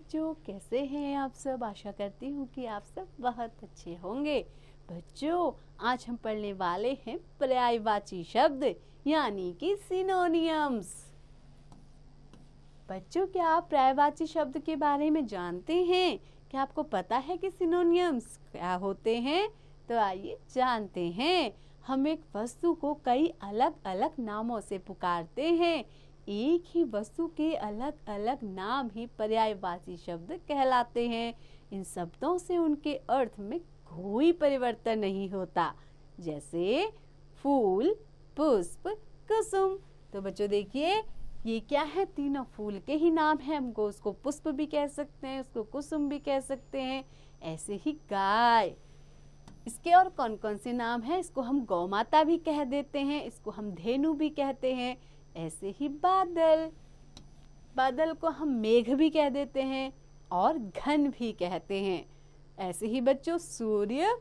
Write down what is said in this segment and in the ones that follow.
बच्चों, कैसे हैं आप सब। आशा करती हूँ कि आप सब बहुत अच्छे होंगे। बच्चों, आज हम पढ़ने वाले हैं पर्यायवाची शब्द यानी कि सिनोनियम्स। बच्चों, क्या आप पर्यायवाची शब्द के बारे में जानते हैं? क्या आपको पता है कि सिनोनियम्स क्या होते हैं? तो आइए जानते हैं। हम एक वस्तु को कई अलग अलग नामों से पुकारते हैं। एक ही वस्तु के अलग अलग नाम ही पर्यायवाची शब्द कहलाते हैं। इन शब्दों से उनके अर्थ में कोई परिवर्तन नहीं होता, जैसे फूल, पुष्प, कुसुम। तो बच्चों देखिए, ये क्या है? तीनों फूल के ही नाम है। हमको उसको पुष्प भी कह सकते हैं, उसको कुसुम भी कह सकते हैं। ऐसे ही गाय, इसके और कौन कौन से नाम हैं? इसको हम गौ माता भी कह देते हैं, इसको हम धेनु भी कहते हैं। ऐसे ही बादल, बादल को हम मेघ भी कह देते हैं और घन भी कहते हैं। ऐसे ही बच्चों सूर्य,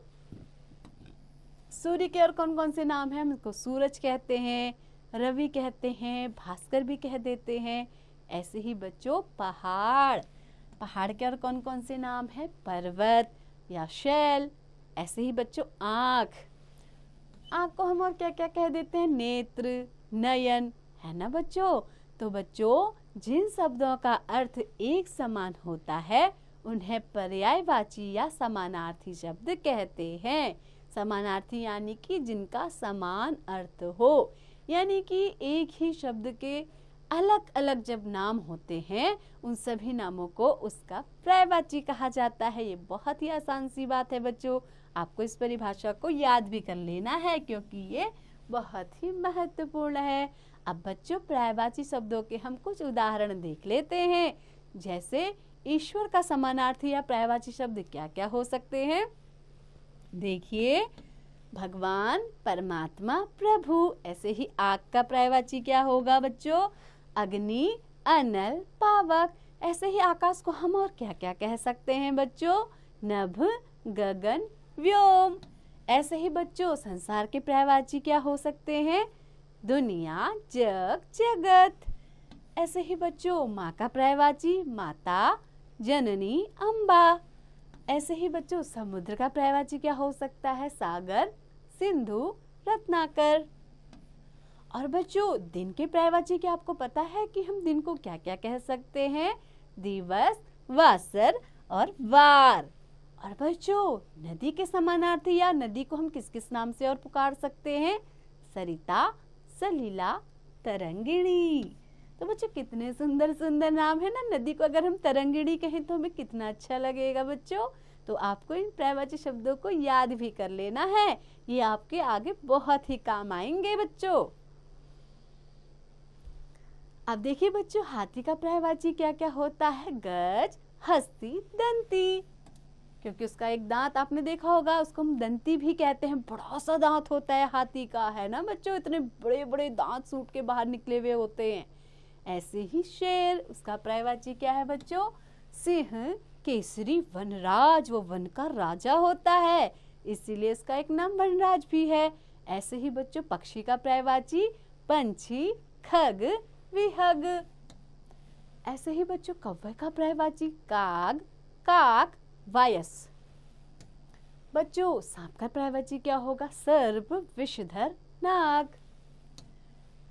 सूर्य के और कौन कौन से नाम हैं? हम इसको सूरज कहते हैं, रवि कहते हैं, भास्कर भी कह देते हैं। ऐसे ही बच्चों पहाड़, पहाड़ के और कौन कौन से नाम हैं? पर्वत या शैल। ऐसे ही बच्चों आँख, आँख को हम और क्या क्या कह देते हैं? नेत्र, नयन, है ना बच्चों। तो बच्चों, जिन शब्दों का अर्थ एक समान होता है उन्हें पर्यायवाची या समानार्थी शब्द कहते हैं। समानार्थी यानी कि जिनका समान अर्थ हो, यानी कि एक ही शब्द के अलग अलग जब नाम होते हैं उन सभी नामों को उसका पर्यायवाची कहा जाता है। ये बहुत ही आसान सी बात है बच्चों, आपको इस परिभाषा को याद भी कर लेना है क्योंकि ये बहुत ही महत्वपूर्ण है। अब बच्चों, पर्यायवाची शब्दों के हम कुछ उदाहरण देख लेते हैं। जैसे ईश्वर का समानार्थी या पर्यायवाची शब्द क्या क्या हो सकते हैं? देखिए, भगवान, परमात्मा, प्रभु। ऐसे ही आग का पर्यायवाची क्या होगा बच्चों? अग्नि, अनल, पावक। ऐसे ही आकाश को हम और क्या क्या कह सकते हैं बच्चों? नभ, गगन, व्योम। ऐसे ही बच्चों, संसार के पर्यायवाची क्या हो सकते हैं? दुनिया, जग, जगत। ऐसे ही बच्चों, माँ का पर्यायवाची माता, जननी, अम्बा। ऐसे ही बच्चों, समुद्र का पर्यायवाची क्या हो सकता है? सागर, सिंधु, रत्नाकर। और बच्चों, दिन के पर्यायवाची क्या आपको पता है कि हम दिन को क्या क्या कह सकते हैं? दिवस, वासर और वार। और बच्चों, नदी के समानार्थी या नदी को हम किस किस नाम से और पुकार सकते हैं? सरिता, सलीला, तरंगिणी। तो बच्चों, कितने सुंदर सुंदर नाम है ना। नदी को अगर हम तरंगिणी कहें तो हमें कितना अच्छा लगेगा बच्चों। तो आपको इन पर्यायवाची शब्दों को याद भी कर लेना है, ये आपके आगे बहुत ही काम आएंगे बच्चों। अब देखिए बच्चों, हाथी का पर्यायवाची क्या क्या होता है? गज, हस्ती, दंती। क्योंकि उसका एक दांत आपने देखा होगा, उसको हम दंती भी कहते हैं। बड़ा सा दांत होता है हाथी का, है ना बच्चों। इतने बड़े बड़े दांत सूट के बाहर निकले हुए होते हैं। ऐसे ही शेर, उसका पर्यायवाची क्या है बच्चों? सिंह, केसरी, वनराज। वो वन का राजा होता है, इसीलिए इसका एक नाम वनराज भी है। ऐसे ही बच्चों, पक्षी का पर्यायवाची पंछी, खग, विहग। ऐसे ही बच्चों, कौवे का पर्यायवाची काग, काक, वायस। बच्चों, सांप का पर्यायवाची क्या होगा? सर्प, विषधर, नाग।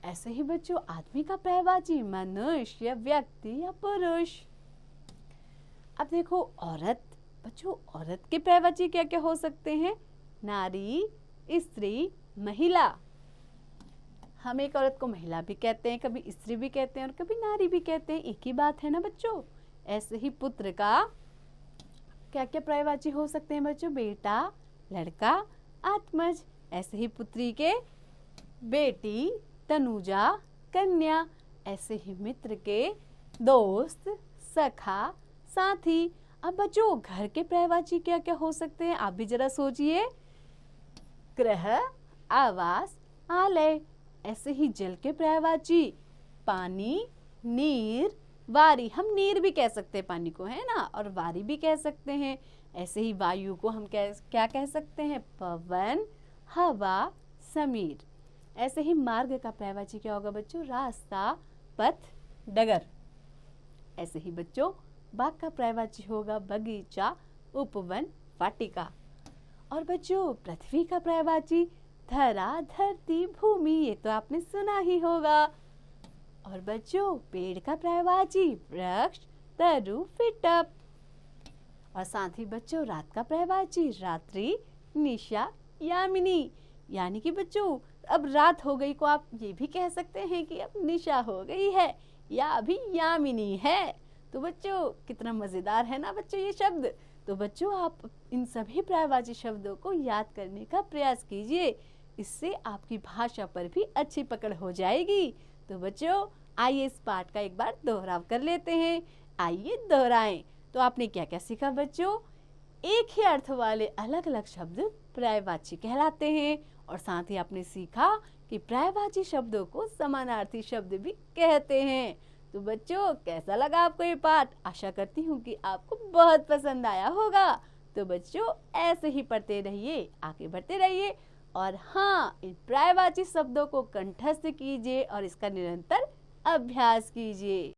ऐसे ही बच्चों, आदमी का पर्यायवाची मनुष्य, व्यक्ति या पुरुष। अब देखो औरत, बच्चों औरत के पर्यायवाची क्या क्या हो सकते हैं? नारी, स्त्री, महिला। हम एक औरत को महिला भी कहते हैं, कभी स्त्री भी कहते हैं और कभी नारी भी कहते हैं, एक ही बात है ना बच्चों। ऐसे ही पुत्र का क्या क्या पर्यायवाची हो सकते हैं बच्चों? बेटा, लड़का, आत्मज। ऐसे ही पुत्री के बेटी, तनुजा, कन्या। ऐसे ही मित्र के दोस्त, सखा, साथी। अब बच्चों, घर के पर्यायवाची क्या क्या हो सकते हैं? आप भी जरा सोचिए। गृह, आवास, आलय। ऐसे ही जल के पर्यायवाची पानी, नीर, वारी। हम नीर भी कह सकते हैं पानी को, है ना, और वारी भी कह सकते हैं। ऐसे ही वायु को हम क्या कह सकते हैं? पवन, हवा, समीर। ऐसे ही मार्ग का पर्यायवाची क्या होगा बच्चों? रास्ता, पथ, डगर। ऐसे ही बच्चों, बाग का पर्यायवाची होगा बगीचा, उपवन, वाटिका। और बच्चों पृथ्वी का पर्यायवाची धरा, धरती, भूमि, ये तो आपने सुना ही होगा। और बच्चों पेड़ का पर्यायवाची वृक्ष, तरु, फिटप। और साथ ही बच्चों रात का पर्यायवाची रात्रि, निशा, यामिनी। यानी कि बच्चों अब रात हो गई को आप ये भी कह सकते हैं कि अब निशा हो गई है या अभी यामिनी है। तो बच्चों कितना मजेदार है ना बच्चों ये शब्द। तो बच्चों आप इन सभी पर्यायवाची शब्दों को याद करने का प्रयास कीजिए, इससे आपकी भाषा पर भी अच्छी पकड़ हो जाएगी। तो बच्चों आइए इस पाठ का एक बार दोहराव कर लेते हैं। आइए दोहराएं। तो आपने क्या क्या सीखा बच्चों? एक ही अर्थ वाले अलग अलग शब्द पर्यायवाची कहलाते हैं। और साथ ही आपने सीखा कि पर्यायवाची शब्दों को समानार्थी शब्द भी कहते हैं। तो बच्चों कैसा लगा आपको ये पाठ? आशा करती हूँ कि आपको बहुत पसंद आया होगा। तो बच्चों ऐसे ही पढ़ते रहिए, आगे बढ़ते रहिए और हाँ, इन पर्यायवाची शब्दों को कंठस्थ कीजिए और इसका निरंतर अभ्यास कीजिए।